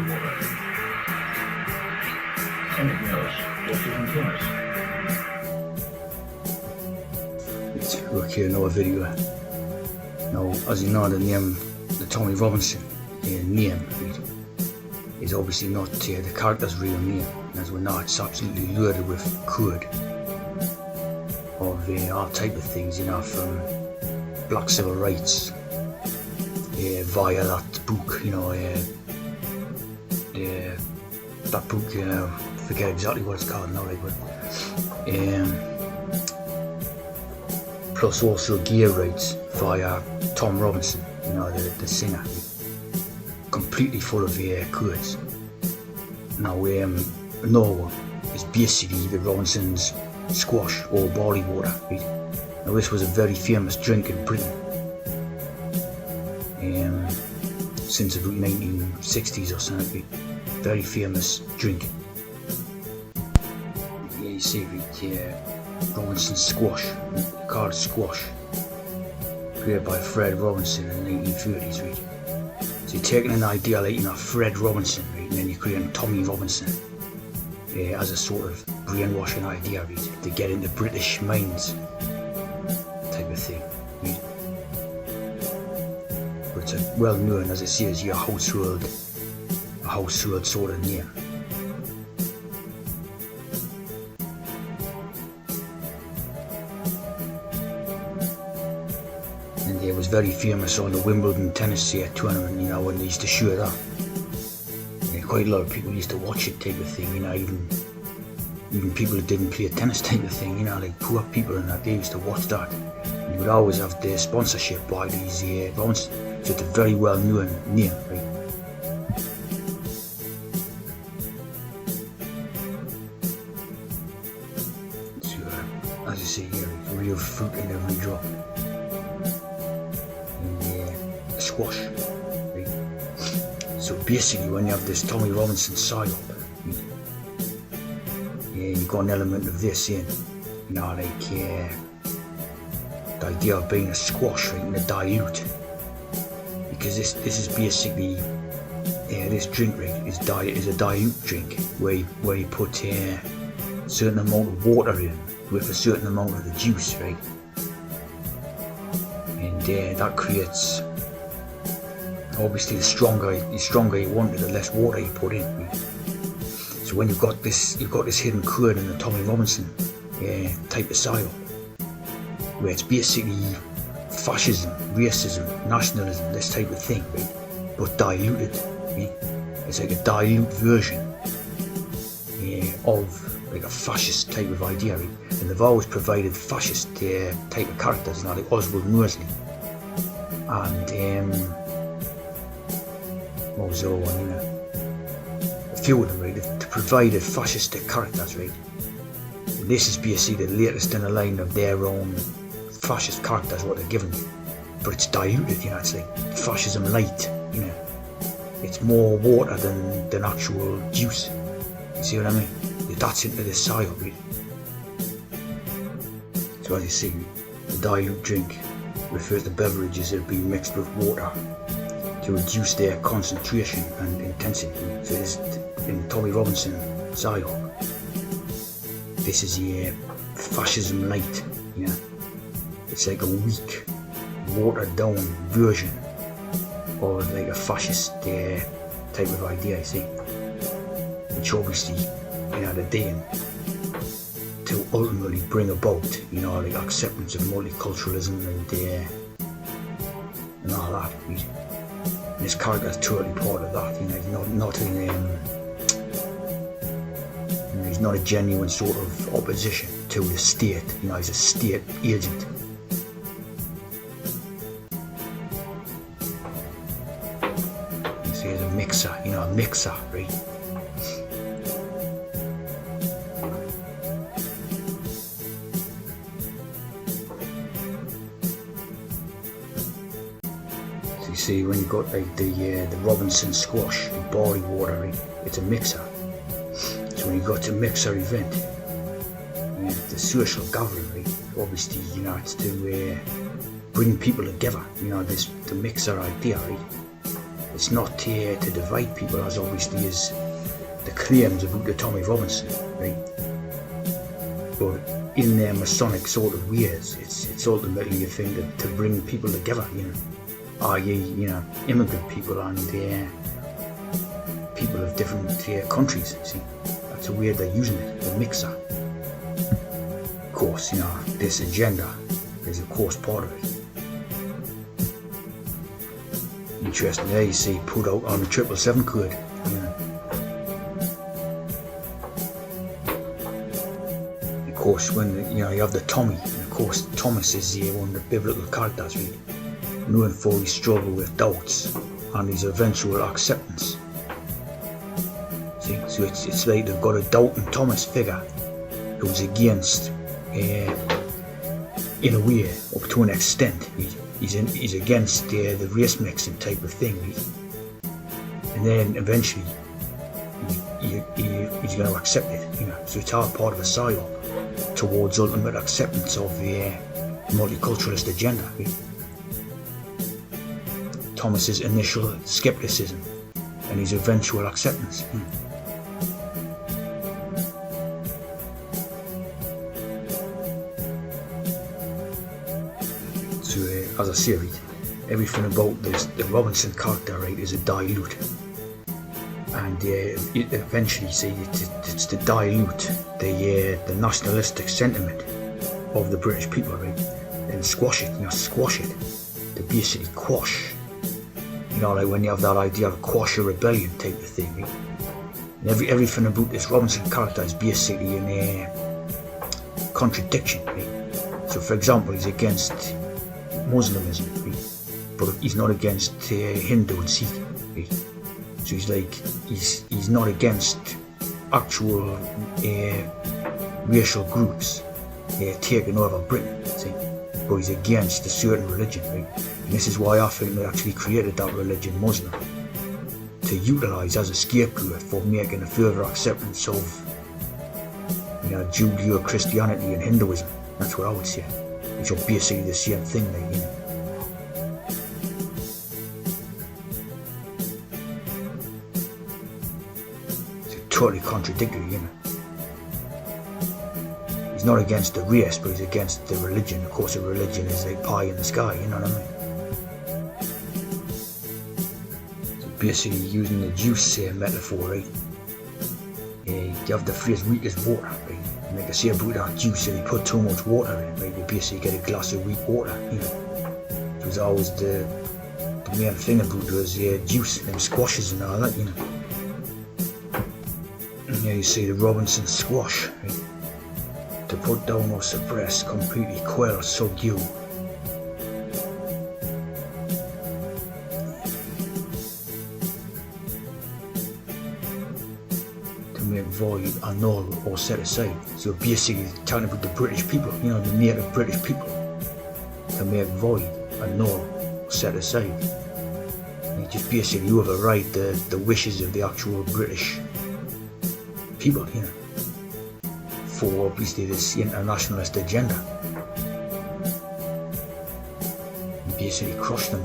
barley water. Anything else? What's your influence? Okay, another video. Now, as you know, the name, the Tommy Robinson name, is obviously not the character's real name. As we know, it's absolutely loaded with code of all type of things, you know, from black civil rights via that book, you know, that book, you know, forget exactly what it's called now, right, but plus also gay rights via Tom Robinson, you know, the singer, completely full of codes. Now, another one is basically the Robinson's squash or barley water, right? Now, this was a very famous drink in Britain since about 1960s or something. Very famous drink. Here you see Robinson squash, called squash, created by Fred Robinson in the 1930s, right? So you're taking an idea like, you know, Fred Robinson, right, and then you're creating Tommy Robinson as a sort of brainwashing idea, right, to get into British minds type of thing, right? But it's a well known, as it says, a household sort of name. And it was very famous on the Wimbledon tennis tournament, you know, when they used to show it up. And quite a lot of people used to watch it type of thing, you know, even people who didn't play tennis type of thing, you know, like poor people and that, they used to watch that. And you would always have the sponsorship by these Robinson. So it's a very well known name, right? So as you see here, real fruit in every drop. Squash, right? So basically, when you have this Tommy Robinson syrup, you've got an element of this in, you know, like the idea of being a squash, right, and a dilute, because this is basically this drink, right, is a dilute drink where you put a certain amount of water in with a certain amount of the juice, right, and that creates. Obviously, the stronger you want it, the less water you put in. Right? So when you've got this hidden code in the Tommy Robinson type of style, where it's basically fascism, racism, nationalism, this type of thing, right? But diluted. Right? It's like a dilute version of like a fascist type of idea, right? And they've always provided fascist type of characters, you know, like Oswald Mosley and. What was the other one, you know? A few of them, right? To provide fascistic characters, right? And this is basically the latest in a line of their own fascist characters, what they're given. But it's diluted, you know, it's like fascism light, you know. It's more water than actual juice. You see what I mean? That's into this syrup, right? So as you see, the dilute drink refers to beverages that have been mixed with water to reduce their concentration and intensity. So this, in Tommy Robinson syrup, this is a fascism light, you know. It's like a weak, watered down version of like a fascist type of idea, you see. Which obviously, you know, they're doing to ultimately bring about, you know, like acceptance of multiculturalism and all that. And this character is totally part of that, you know. He's not a genuine sort of opposition to the state, you know. He's a state agent. You see, he's a mixer, you know, right? You see, when you've got like the Robinson squash, the barley water, right, it's a mixer. So when you go to a mixer event, the social gathering, right, obviously, you know, it's to bring people together, you know, the mixer idea, right. It's not to divide people, as obviously is the claims about the Tommy Robinson, right? But in their Masonic sort of ways, it's ultimately a thing to bring people together, i.e., immigrant people and people of different countries. See, that's a way they're using it, the mixer. Of course, this agenda is of course part of it. Interesting there, you see, put out on the 777 code. Of course, when you have the Tommy, and of course Thomas is one of the biblical characters, really, known for his struggle with doubts and his eventual acceptance. See, so it's like they've got a doubting Thomas figure who's against, in a way, up to an extent. He's against the race mixing type of thing, and then eventually he's going to accept it. So it's all part of a psyop towards ultimate acceptance of the multiculturalist agenda. Thomas's initial skepticism and his eventual acceptance. So, as I say, everything about the Robinson character, is a dilute, and eventually, see, it's to dilute the nationalistic sentiment of the British people, and squash it, to basically quash, like when you have that idea of quash a rebellion type of thing, And everything about this Robinson character is basically in a contradiction, So, for example, he's against Muslimism, but he's not against Hindu and Sikh, So he's not against actual racial groups taking over Britain, see? But he's against a certain religion, And this is why I think they actually created that religion, Muslim, to utilise as a scapegoat for making a further acceptance of Judeo-Christianity and Hinduism. That's what I would say, which are basically the same thing, It's totally contradictory, He's not against the race, but he's against the religion. Of course, a religion is like pie in the sky, you know what I mean? So basically, using the juice metaphor, you have the phrase weak as water, And like I say about that juice, if you put too much water in it, you basically get a glass of weak water, It was always the main thing about those juice, them squashes and all that, And here you see the Robinson squash, To put down or suppress, completely quell, subdue. To make void, annul, or set aside. So basically talking about the British people, the native British people. To make void, annul, or set aside. And just basically override the wishes of the actual British people, for obviously this internationalist agenda. And basically crush them,